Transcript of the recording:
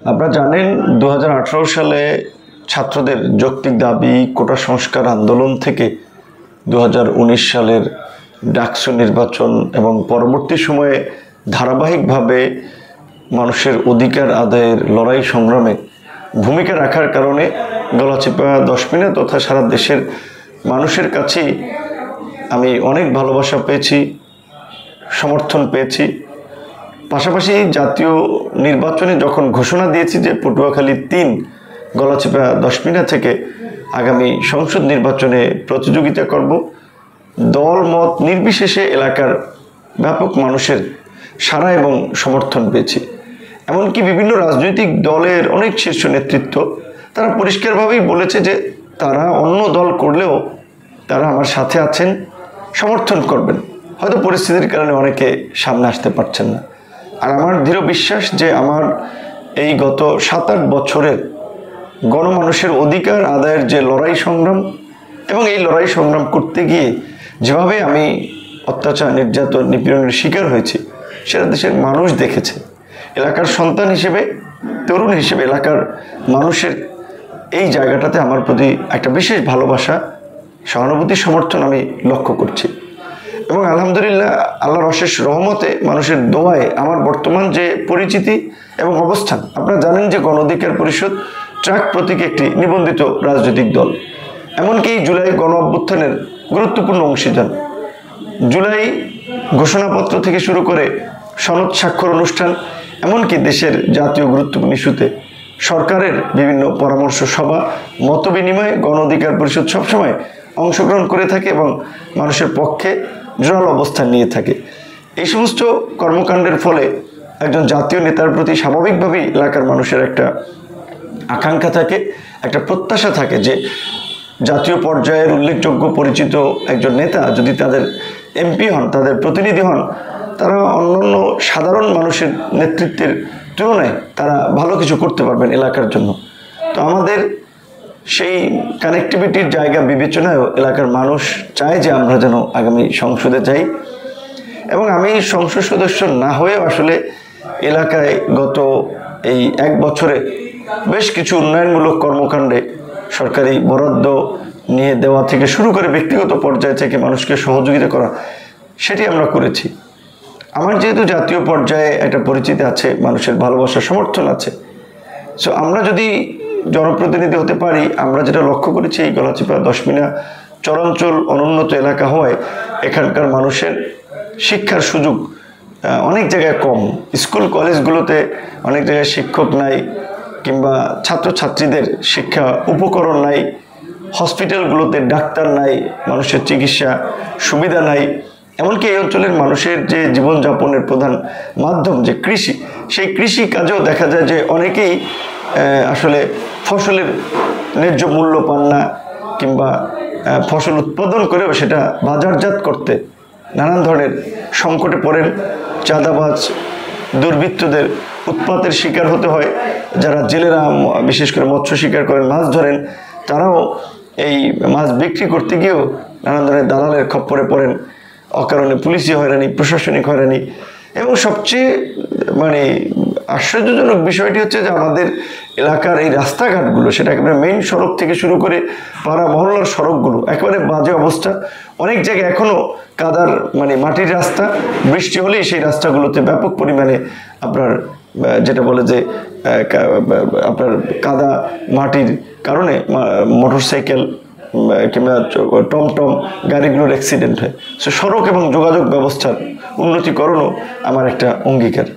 আপনারা জানেন 2018 সালে ছাত্রদের যৌক্তিক দাবি কোটা সংস্কার আন্দোলন থেকে 2019 সালের ডাকসু নির্বাচন এবং পরবর্তী সময়ে ধারাবাহিকভাবে মানুষের অধিকার আদায়ের লড়াই সংগ্রামে ভূমিকা রাখার কারণে গলাচিপা দশমিনা তথা সারা দেশের মানুষের কাছেই আমি অনেক ভালোবাসা পেয়েছি, সমর্থন পেয়েছি। পাশাপাশি জাতীয় নির্বাচনে যখন ঘোষণা দিয়েছি যে পটুয়াখালী 3 গলাচিপা দশমিনা থেকে আগামী সংসদ নির্বাচনে প্রতিযোগিতা করব, দল মত নির্বিশেষে এলাকার ব্যাপক মানুষের সাড়া এবং সমর্থন পেয়েছি। এমনকি বিভিন্ন রাজনৈতিক দলের অনেক শীর্ষ নেতৃত্ব তারা পরিষ্কারভাবেই বলেছে যে তারা অন্য দল করলেও তারা আমার সাথে আছেন, সমর্থন করবেন। হয়তো পরিস্থিতির কারণে অনেকে সামনে আসতে পারছেন না। আর আমার দৃঢ় বিশ্বাস যে আমার এই গত 7-8 বছরের গণমানুষের অধিকার আদায়ের যে লড়াই সংগ্রাম এবং এই লড়াই সংগ্রাম করতে গিয়ে যেভাবে আমি অত্যাচার, নির্যাতন, নিপীড়নের শিকার হয়েছি সেটা দেশের মানুষ দেখেছে। এলাকার সন্তান হিসেবে, তরুণ হিসেবে এলাকার মানুষের এই জায়গাটাতে আমার প্রতি একটা বিশেষ ভালোবাসা, সহানুভূতি, সমর্থন আমি লক্ষ্য করছি। এবং আলহামদুলিল্লাহ আল্লাহর অশেষ রহমতে মানুষের দোয়ায় আমার বর্তমান যে পরিচিতি এবং অবস্থান, আপনারা জানেন যে গণ অধিকার পরিষদ ট্রাক প্রতীকে একটি নিবন্ধিত রাজনৈতিক দল। এমনকি জুলাই গণ অভ্যুত্থানের গুরুত্বপূর্ণ অংশীদার। জুলাই ঘোষণাপত্র থেকে শুরু করে সনদ স্বাক্ষর অনুষ্ঠান, এমনকি দেশের জাতীয় গুরুত্বপূর্ণ ইস্যুতে সরকারের বিভিন্ন পরামর্শ সভা, মত বিনিময়ে গণ অধিকার পরিষদ সবসময় অংশগ্রহণ করে থাকে এবং মানুষের পক্ষে জোরালো অবস্থান নিয়ে থাকে। এই সমস্ত কর্মকাণ্ডের ফলে একজন জাতীয় নেতার প্রতি স্বাভাবিকভাবেই এলাকার মানুষের একটা আকাঙ্ক্ষা থাকে, একটা প্রত্যাশা থাকে যে জাতীয় পর্যায়ের উল্লেখযোগ্য পরিচিত একজন নেতা যদি তাদের এমপি হন, তাদের প্রতিনিধি হন, তারা অন্যান্য সাধারণ মানুষের নেতৃত্বের তুলনায় তারা ভালো কিছু করতে পারবেন এলাকার জন্য। তো আমাদের সেই কানেক্টিভিটির জায়গা বিবেচনায়ও এলাকার মানুষ চায় যে আমরা যেন আগামী সংসদে যাই। এবং আমি সংসদ সদস্য না হয়েও আসলে এলাকায় গত এই 1 বছরে বেশ কিছু উন্নয়নমূলক কর্মকাণ্ডে সরকারি বরাদ্দ নিয়ে দেওয়া থেকে শুরু করে ব্যক্তিগত পর্যায় থেকে মানুষকে সহযোগিতা করা, সেটি আমরা করেছি। আমার যেহেতু জাতীয় পর্যায়ে একটা পরিচিতি আছে, মানুষের ভালোবাসা, সমর্থন আছে, সো আমরা যদি জনপ্রতিনিধি হতে পারি, আমরা যেটা লক্ষ্য করেছি এই গলাচিপা দশমিনা চরাঞ্চল অনুন্নত এলাকা হওয়ায় এখানকার মানুষের শিক্ষার সুযোগ অনেক জায়গায় কম। স্কুল কলেজগুলোতে অনেক জায়গায় শিক্ষক নাই, কিংবা ছাত্রছাত্রীদের শিক্ষা উপকরণ নাই, হসপিটালগুলোতে ডাক্তার নাই, মানুষের চিকিৎসা সুবিধা নাই। এমনকি এই অঞ্চলের মানুষের যে জীবনযাপনের প্রধান মাধ্যম যে কৃষি, সেই কৃষি কাজেও দেখা যায় যে অনেকেই আসলে ফসলের ন্যায্য মূল্য পান না, কিংবা ফসল উৎপাদন করেও সেটা বাজারজাত করতে নানান ধরনের সংকটে পড়েন। চাঁদাবাজ, দুর্বৃত্তদের উৎপাতের শিকার হতে হয়। যারা জেলেরা বিশেষ করে মৎস্য শিকার করেন, মাছ ধরেন, তারাও এই মাছ বিক্রি করতে গিয়েও নানান ধরনের দালালের খপ্পরে পড়েন। অকারণে পুলিশি হয়রানি, প্রশাসনিক হয়রানি। এবং সবচেয়ে আশ্চর্যজনক বিষয়টি হচ্ছে যে আমাদের এলাকার এই রাস্তাঘাটগুলো, সেটা একেবারে মেইন সড়ক থেকে শুরু করে পাড়া মহল্লার সড়কগুলো একেবারে বাজে অবস্থা। অনেক জায়গায় এখনও কাদার মাটির রাস্তা, বৃষ্টি হলেই সেই রাস্তাগুলোতে ব্যাপক পরিমাণে আপনার যেটা বলে যে আপনার কাদা মাটির কারণে মোটরসাইকেল কিংবা টমটম গাড়িগুলোর অ্যাক্সিডেন্ট হয়। সো সড়ক এবং যোগাযোগ ব্যবস্থার উন্নতিকরণও আমার একটা অঙ্গীকার।